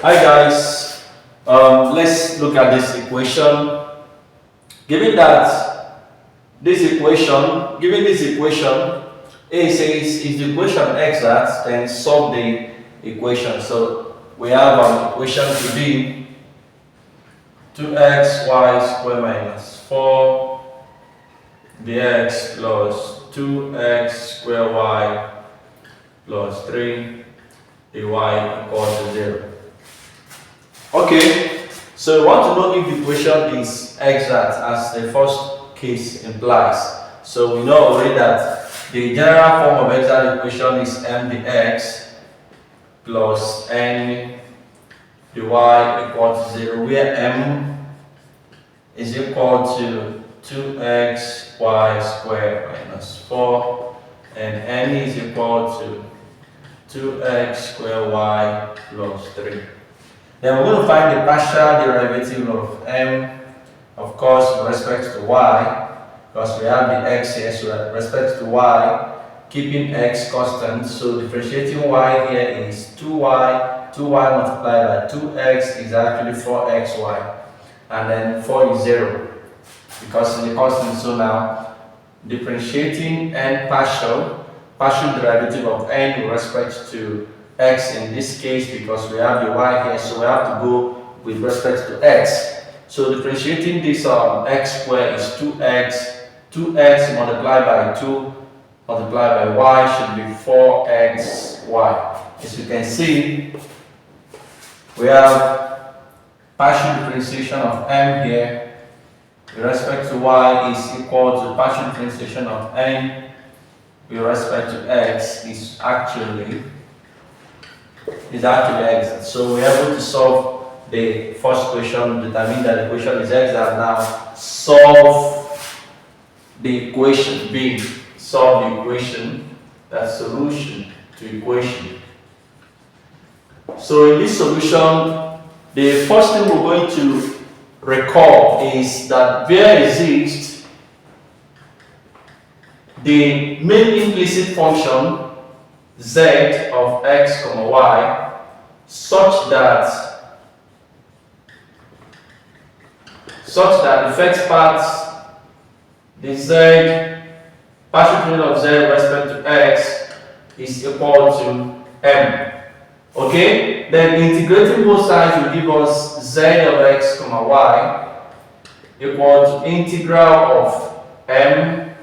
Hi guys, let's look at this equation. Given that given this equation, A says is the equation exact, then solve the equation. So we have an equation to be 2xy squared minus 4 dx plus 2x squared y plus 3 dy equals to 0. Okay, so we want to know if the equation is exact as the first case implies. So we know already that the general form of exact equation is m dx plus n dy equals to 0, where m is equal to 2xy squared minus 4 and n is equal to 2x squared y plus 3. Then we're going to find the partial derivative of m, of course, with respect to y, because we have the x here, so with respect to y, keeping x constant. So differentiating y here is 2y multiplied by 2x is actually 4xy, and then 4 is 0, because in the constant. So now, differentiating n partial derivative of n with respect to x in this case, because we have the y here, so we have to go with respect to x. So differentiating this x squared is 2x multiplied by 2 multiplied by y should be 4xy. As you can see, we have partial differentiation of m here with respect to y is equal to partial differentiation of n with respect to x is actually exact. So we're able to solve the first equation, determine that the equation is exact. Now solve the equation B. Solve the equation, that's solution to equation. So in this solution, the first thing we're going to recall is that there exists the main implicit function z of x, y such that the first part, the z partial derivative of z with respect to x is equal to m. Okay, then integrating both sides will give us z of x, y equal to integral of m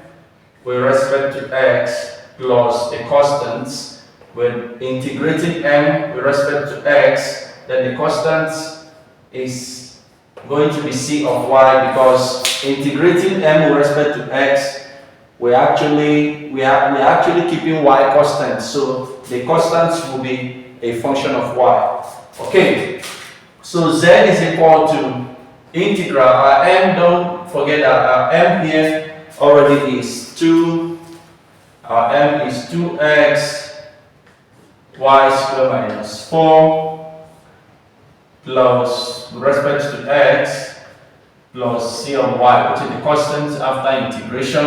with respect to x plus the constants. When integrating m with respect to x, then the constant is going to be c of y, because integrating m with respect to x, we're actually keeping y constant, so the constants will be a function of y. Okay, so z is equal to integral our m. Don't forget that our m here already is 2. Our m is 2x y squared minus 4 plus, with respect to x, plus c of y, which is the constant after integration.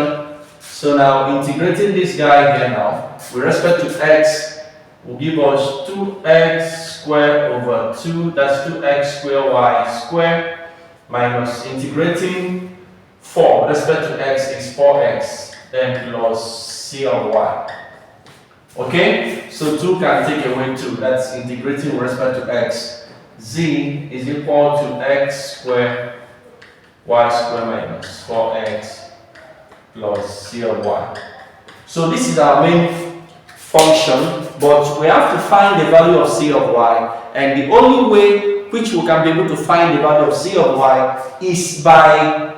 So now integrating this guy here now with respect to x will give us 2x squared over 2, that's 2x squared y squared, minus integrating 4 with respect to x is 4x, then plus c of y. Okay, so 2 can take away 2, that's integrating with respect to x. Z is equal to x squared y squared minus 4x plus c of y. So this is our main function, but we have to find the value of c of y, and the only way which we can be able to find the value of c of y is by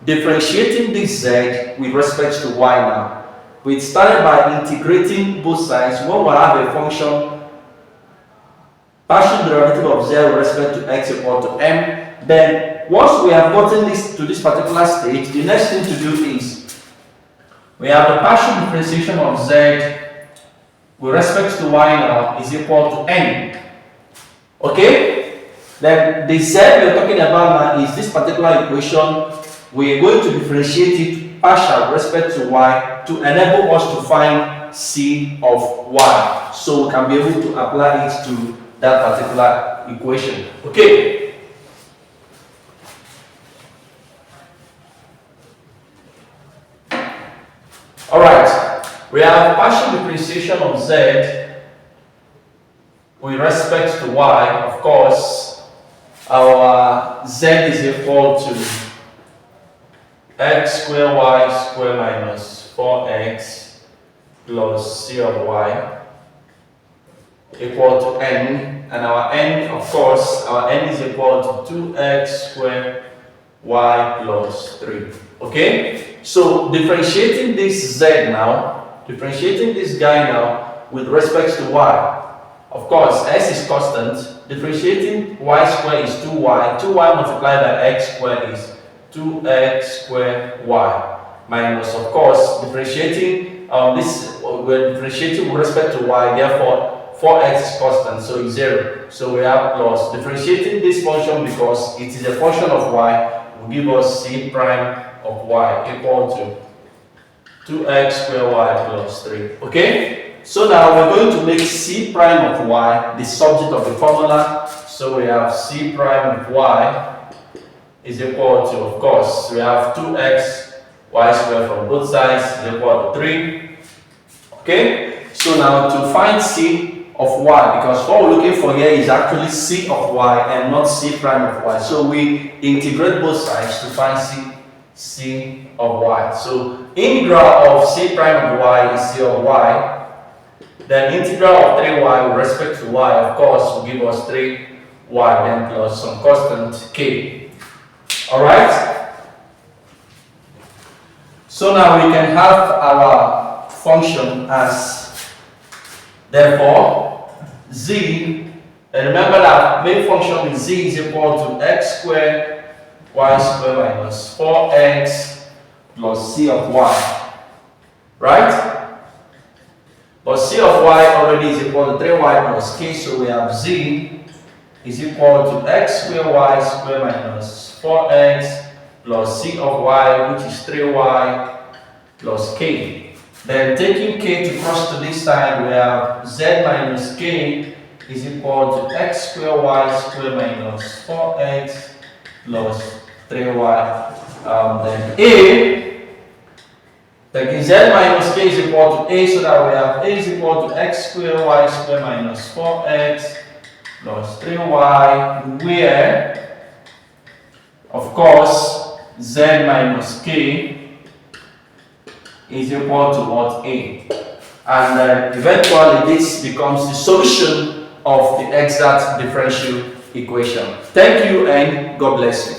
differentiating this z with respect to y. Now we started by integrating both sides. One will have a function partial derivative of z with respect to x equal to m. Then once we have gotten this to this particular stage, the next thing to do is we have the partial differentiation of z with respect to y now is equal to n. Okay? Then the z we're talking about now is this particular equation. We're going to differentiate it partial with respect to y to enable us to find c of y. So we can be able to apply it to that particular equation. Okay. Alright, we have partial differentiation of z with respect to y. Of course, our z is equal to x square y square minus 4x plus c of y equal to n, and our n, of course, our n is equal to 2x square y plus 3. Okay? So differentiating this z now, differentiating this guy now with respect to y. Of course, s is constant. Differentiating y square is 2y. 2y multiplied by x square is 2x square y minus, of course, differentiating we're differentiating with respect to y, therefore 4x is constant, so it's 0. So we have plus. Differentiating this function because it is a function of y will give us c prime of y equal to 2x square y plus 3. Okay? So now we're going to make c prime of y the subject of the formula. So we have c prime of y is equal to, of course, we have 2x y squared from both sides is equal to 3. Okay? So now to find c of y, because what we're looking for here is actually c of y and not c prime of y. So we integrate both sides to find c of y. So integral of c prime of y is c of y. Then integral of 3y with respect to y, of course, will give us 3y then plus some constant k. Alright? So now we can have our function as, therefore, z, and remember that main function is z is equal to x squared y squared minus 4x plus c of y. Right? But c of y already is equal to 3y plus k, so we have z is equal to x squared y squared minus 4x plus c of y, which is 3y plus k. Then taking k to cross to this side, we have z minus k is equal to x squared y squared minus 4x plus 3y. Then a, taking z minus k is equal to a, so that we have a is equal to x squared y squared minus 4x plus 3y, where, of course, z minus k is equal to what? A. And eventually this becomes the solution of the exact differential equation. Thank you and God bless you.